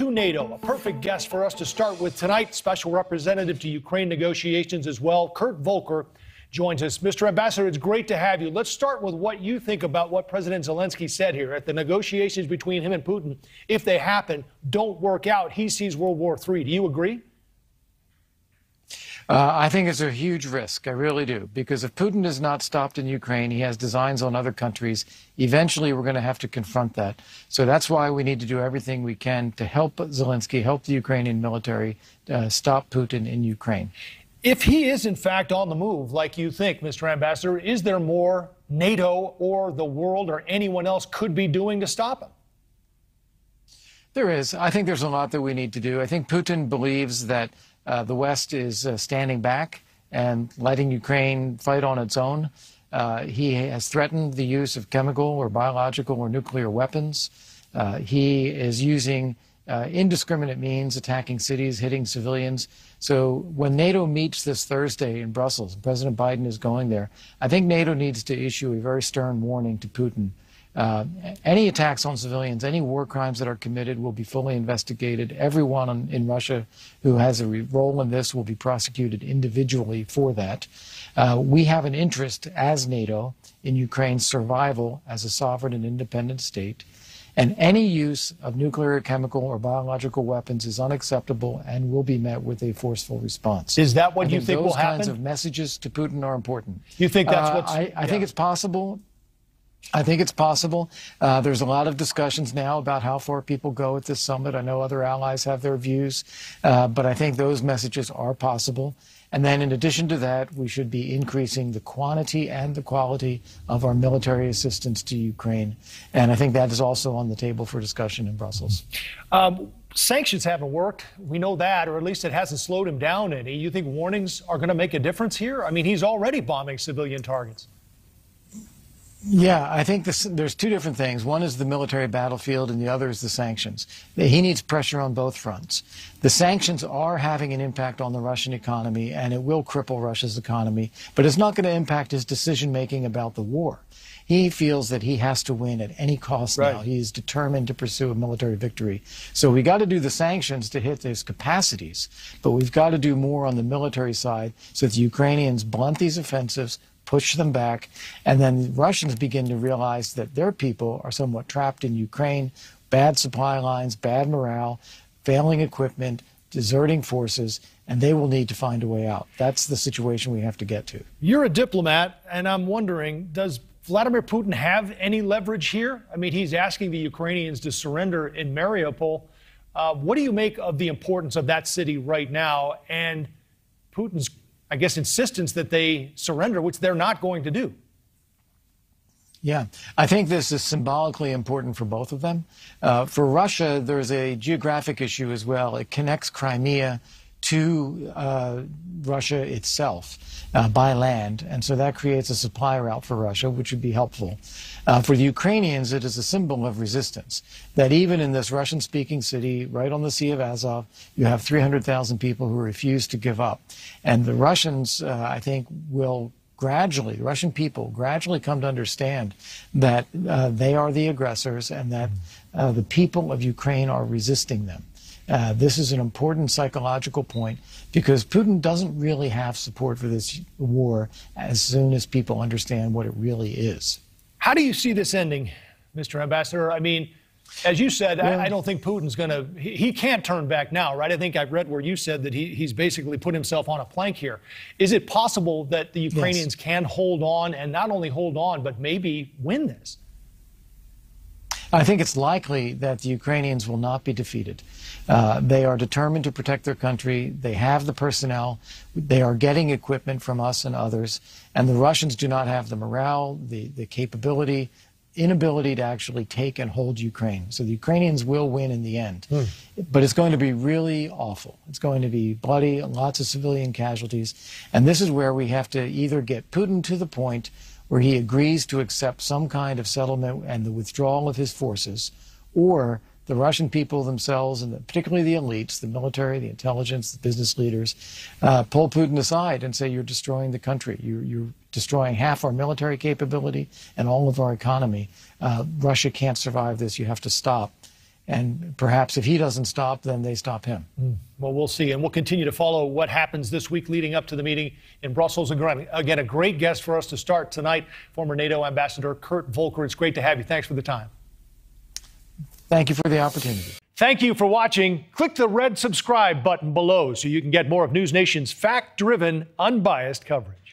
To NATO, a perfect guest for us to start with tonight. Special representative to Ukraine negotiations as well, Kurt Volker, joins us. Mr. Ambassador, it's great to have you. Let's start with what you think about what President Zelenskyy said here. At the negotiations between him and Putin, if they happen, don't work out, he sees World War III. Do you agree? I think it's a huge risk. I really do. Because if Putin is not stopped in Ukraine, he has designs on other countries. Eventually, we're going to have to confront that. So that's why we need to do everything we can to help Zelenskyy, help the Ukrainian military, stop Putin in Ukraine. If he is, in fact, on the move, like you think, Mr. Ambassador, is there more NATO or the world or anyone else could be doing to stop him? There is. I think there's a lot that we need to do. I think Putin believes that the West is standing back and letting Ukraine fight on its own. He has threatened the use of chemical or biological or nuclear weapons. He is using indiscriminate means, attacking cities, hitting civilians. So when NATO meets this Thursday in Brussels, President Biden is going there, I think NATO needs to issue a very stern warning to Putin. Any attacks on civilians, any war crimes that are committed will be fully investigated. Everyone in Russia who has a role in this will be prosecuted individually for that. We have an interest as NATO in Ukraine's survival as a sovereign and independent state. And any use of nuclear, chemical, or biological weapons is unacceptable and will be met with a forceful response. Is that what you think will happen? Those kinds of messages to Putin are important. You think that's what's... I think it's possible. I think it's possible. There's a lot of discussions now about how far people go at this summit. I know other allies have their views, but I think those messages are possible. And then in addition to that, we should be increasing the quantity and the quality of our military assistance to Ukraine. And I think that is also on the table for discussion in Brussels. Sanctions haven't worked. We know that, or at least it hasn't slowed him down any. You think warnings are going to make a difference here? I mean, he's already bombing civilian targets. Yeah, I think there's two different things. One is the military battlefield and the other is the sanctions. He needs pressure on both fronts. The sanctions are having an impact on the Russian economy, and it will cripple Russia's economy, but it's not going to impact his decision-making about the war. He feels that he has to win at any cost now. He is determined to pursue a military victory. So we got to do the sanctions to hit his capacities, but we've got to do more on the military side so that the Ukrainians blunt these offensives, push them back, and then the Russians begin to realize that their people are somewhat trapped in Ukraine, bad supply lines, bad morale, failing equipment, deserting forces, and they will need to find a way out. That's the situation we have to get to. You're a diplomat, and I'm wondering, does Vladimir Putin have any leverage here? I mean, he's asking the Ukrainians to surrender in Mariupol. What do you make of the importance of that city right now and Putin's, I guess, insistence that they surrender, which they're not going to do? Yeah, I think this is symbolically important for both of them. For Russia, there's a geographic issue as well. It connects Crimea to Russia itself by land, and so that creates a supply route for Russia, which would be helpful. For the Ukrainians, it is a symbol of resistance, that even in this Russian-speaking city right on the Sea of Azov, you have 300,000 people who refuse to give up. And the Russians, I think, will gradually, the Russian people gradually come to understand that they are the aggressors and that the people of Ukraine are resisting them. This is an important psychological point because Putin doesn't really have support for this war as soon as people understand what it really is. How do you see this ending, Mr. Ambassador? I mean, as you said, I don't think Putin's going to, he can't turn back now, right? I think I read where you said that he's basically put himself on a plank here. Is it possible that the Ukrainians can hold on and not only hold on, but maybe win this? I think it's likely that the Ukrainians will not be defeated. They are determined to protect their country. They have the personnel. They are getting equipment from us and others. And the Russians do not have the morale, the capability, inability to actually take and hold Ukraine. So the Ukrainians will win in the end. But it's going to be really awful. It's going to be bloody, lots of civilian casualties. And this is where we have to either get Putin to the point where he agrees to accept some kind of settlement and the withdrawal of his forces, or the Russian people themselves, and particularly the elites, the military, the intelligence, the business leaders, pull Putin aside and say, you're destroying the country. You're destroying half our military capability and all of our economy. Russia can't survive this. You have to stop. And perhaps if he doesn't stop, then they stop him. Well, we'll see. And we'll continue to follow what happens this week leading up to the meeting in Brussels. Again, a great guest for us to start tonight, former NATO Ambassador Kurt Volker. It's great to have you. Thanks for the time. Thank you for the opportunity. Thank you for watching. Click the red subscribe button below so you can get more of NewsNation's fact-driven, unbiased coverage.